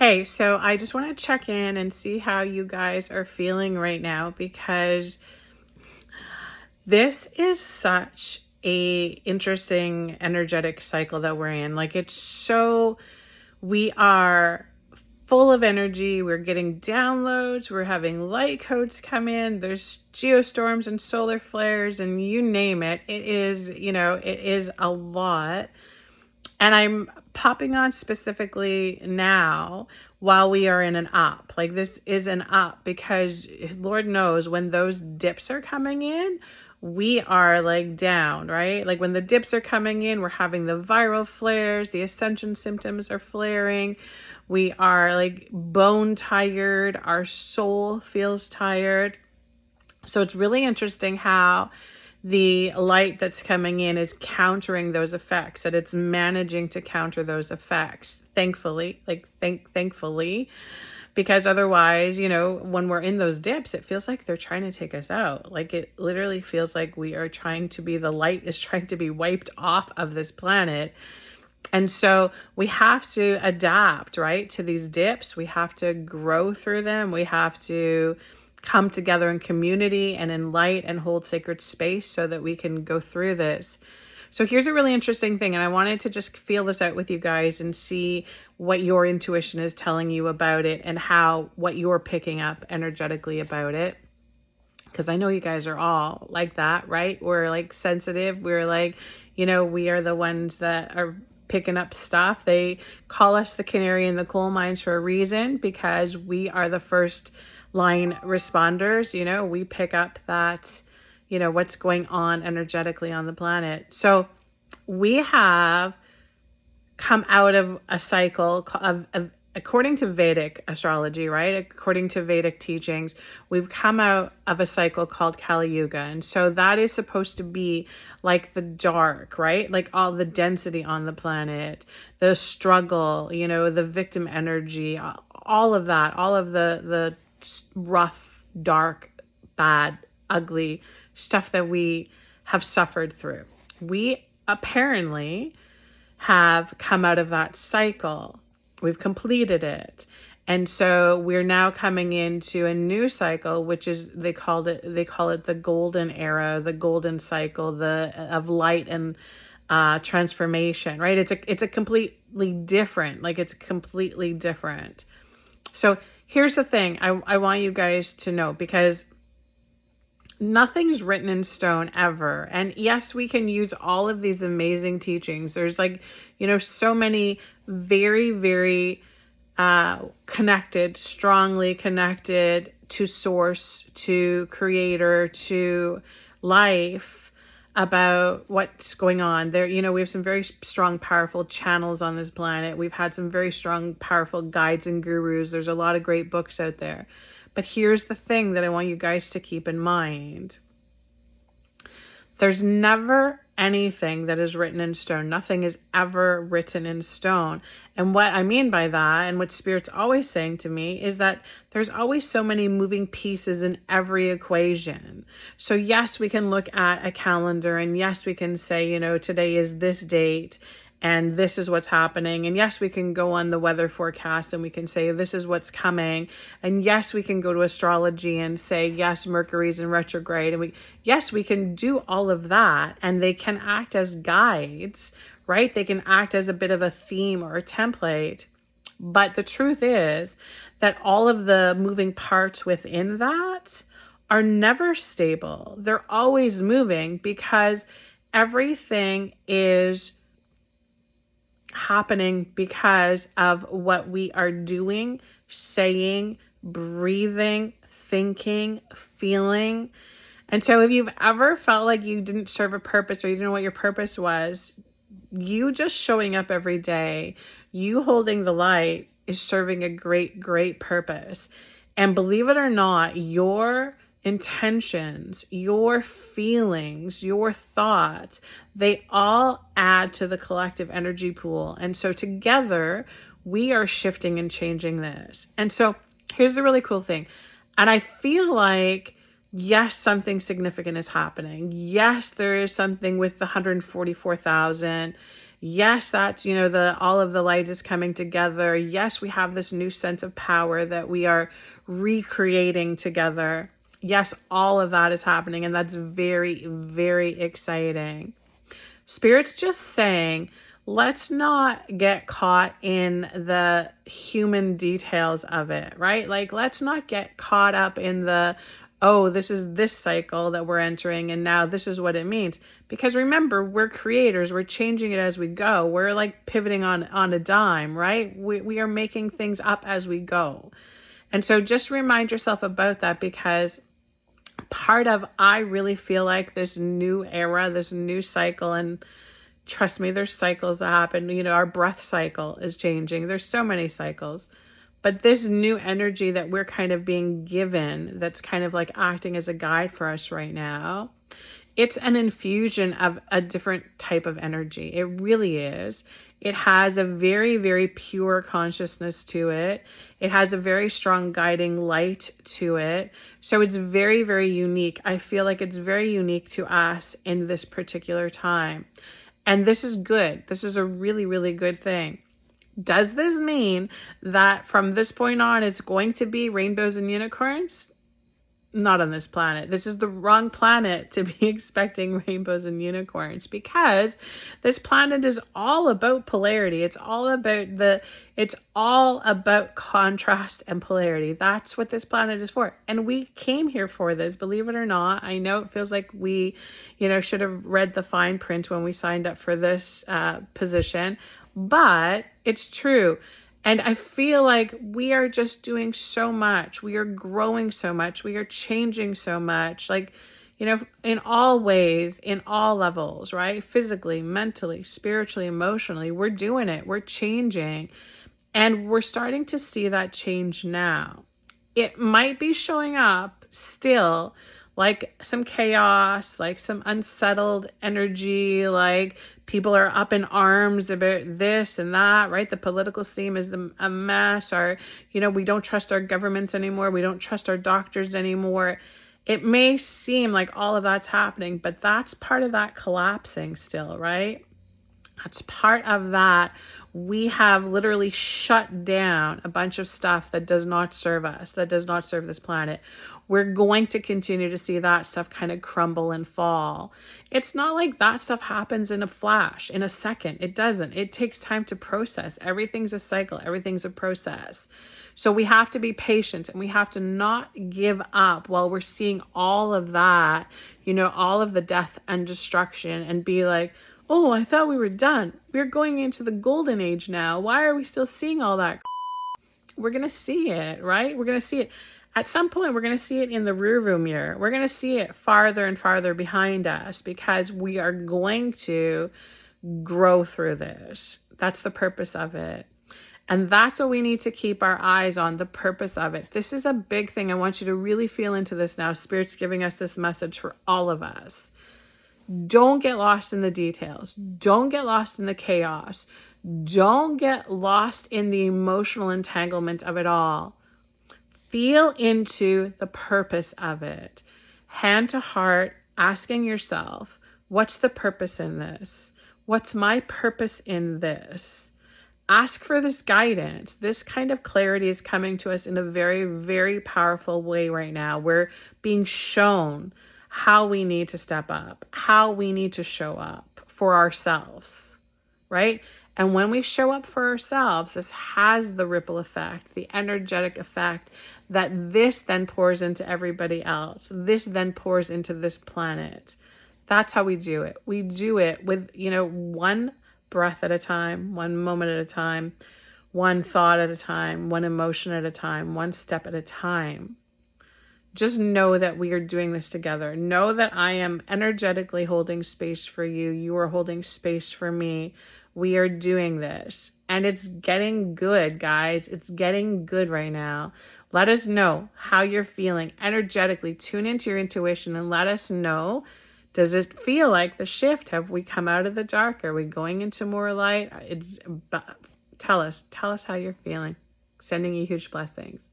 Hey, so I just want to check in and see how you guys are feeling right now because this is such a interesting energetic cycle that we're in. Like we are full of energy. We're getting downloads. We're having light codes come in. There's geostorms and solar flares and you name it. It is a lot. And I'm popping on specifically now while we are in an up. Like this is an up because Lord knows when those dips are coming in, we are like down, right? Like when the dips are coming in, we're having the viral flares, the ascension symptoms are flaring. We are like bone tired. Our soul feels tired. So it's really interesting how the light that's coming in is countering those effects, that it's managing to counter those effects. Thankfully, thankfully, because otherwise, when we're in those dips, it feels like they're trying to take us out. Like it literally feels like the light is trying to be wiped off of this planet. And so we have to adapt, right, to these dips. We have to grow through them. We have to come together in community and in light and hold sacred space so that we can go through this. So here's a really interesting thing, and I wanted to just feel this out with you guys and see what your intuition is telling you about it and what you're picking up energetically about it. Because I know you guys are all like that, right? We're like sensitive. We're like, we are the ones that are picking up stuff. They call us the canary in the coal mines for a reason, because we are the first line responders. We pick up that, what's going on energetically on the planet. So we have come out of a cycle of according to Vedic astrology, right? According to Vedic teachings, we've come out of a cycle called Kali Yuga. And so that is supposed to be like the dark, right? Like all the density on the planet, the struggle, the victim energy, all of that, all of the rough, dark, bad, ugly stuff that we have suffered through. We apparently have come out of that cycle. We've completed it. And so we're now coming into a new cycle, which is, they call it the golden era, the golden cycle, of light and transformation, right? It's a completely different, it's completely different. So here's the thing I want you guys to know, because nothing's written in stone ever. And yes, we can use all of these amazing teachings. There's so many very, very connected, strongly connected to source, to creator, to life, about what's going on there. We have some very strong, powerful channels on this planet. We've had some very strong, powerful guides and gurus. There's a lot of great books out there. But here's the thing that I want you guys to keep in mind. There's never anything that is written in stone. Nothing is ever written in stone. And what I mean by that, and what Spirit's always saying to me, is that there's always so many moving pieces in every equation. So yes, we can look at a calendar, and yes, we can say, today is this date, and this is what's happening. And yes, we can go on the weather forecast and we can say, this is what's coming. And yes, we can go to astrology and say, yes, Mercury's in retrograde. And we can do all of that. And they can act as guides, right? They can act as a bit of a theme or a template. But the truth is that all of the moving parts within that are never stable. They're always moving, because everything is happening because of what we are doing, saying, breathing, thinking, feeling. And so if you've ever felt like you didn't serve a purpose, or you didn't know what your purpose was, you just showing up every day, you holding the light, is serving a great, great purpose. And believe it or not, your intentions, your feelings, your thoughts, they all add to the collective energy pool. And so together we are shifting and changing this. And so here's the really cool thing. And I feel like, yes, something significant is happening. Yes, there is something with the 144,000. Yes, that's, all of the light is coming together. Yes, we have this new sense of power that we are recreating together. Yes, all of that is happening, and that's very, very exciting. Spirit's just saying, let's not get caught in the human details of it, right? Like, let's not get caught up in the, oh, this is this cycle that we're entering, and now this is what it means. Because remember, we're creators. We're changing it as we go. We're like pivoting on a dime, right? We are making things up as we go. And so just remind yourself about that, because part of, I really feel like this new era, this new cycle, and trust me, there's cycles that happen. Our breath cycle is changing. There's so many cycles. But this new energy that we're kind of being given, that's kind of like acting as a guide for us right now, it's an infusion of a different type of energy. It really is. It has a very, very pure consciousness to it. It has a very strong guiding light to it. So it's very, very unique. I feel like it's very unique to us in this particular time. And this is good. This is a really, really good thing. Does this mean that from this point on, it's going to be rainbows and unicorns? Not on this planet. This is the wrong planet to be expecting rainbows and unicorns, because this planet is all about polarity. It's all about contrast and polarity. That's what this planet is for. And we came here for this, believe it or not. I know it feels like we, should have read the fine print when we signed up for this position, but it's true. And I feel like we are just doing so much. We are growing so much. We are changing so much, like, in all ways, in all levels, right? Physically, mentally, spiritually, emotionally, we're doing it. We're changing. And we're starting to see that change now. It might be showing up still like some chaos, like some unsettled energy, like people are up in arms about this and that, right? The political scene is a mess, or, we don't trust our governments anymore. We don't trust our doctors anymore. It may seem like all of that's happening, but that's part of that collapsing still, right? That's part of that. We have literally shut down a bunch of stuff that does not serve us, that does not serve this planet. We're going to continue to see that stuff kind of crumble and fall. It's not like that stuff happens in a flash, in a second. It doesn't. It takes time to process. Everything's a cycle. Everything's a process. So we have to be patient, and we have to not give up while we're seeing all of that, all of the death and destruction, and be like, oh, I thought we were done. We're going into the golden age now. Why are we still seeing all that? We're going to see it, right? We're going to see it. At some point, we're going to see it in the rearview mirror. We're going to see it farther and farther behind us, because we are going to grow through this. That's the purpose of it. And that's what we need to keep our eyes on, the purpose of it. This is a big thing. I want you to really feel into this now. Spirit's giving us this message for all of us. Don't get lost in the details. Don't get lost in the chaos. Don't get lost in the emotional entanglement of it all. Feel into the purpose of it. Hand to heart, asking yourself, what's the purpose in this? What's my purpose in this? Ask for this guidance. This kind of clarity is coming to us in a very, very powerful way right now. We're being shown how we need to step up, how we need to show up for ourselves, right? And when we show up for ourselves, this has the ripple effect, the energetic effect, that this then pours into everybody else. This then pours into this planet. That's how we do it. We do it with, one breath at a time, one moment at a time, one thought at a time, one emotion at a time, one step at a time. Just know that we are doing this together. Know that I am energetically holding space for you. You are holding space for me. We are doing this. And it's getting good, guys. It's getting good right now. Let us know how you're feeling energetically. Tune into your intuition and let us know. Does it feel like the shift? Have we come out of the dark? Are we going into more light? Tell us how you're feeling. Sending you huge blessings.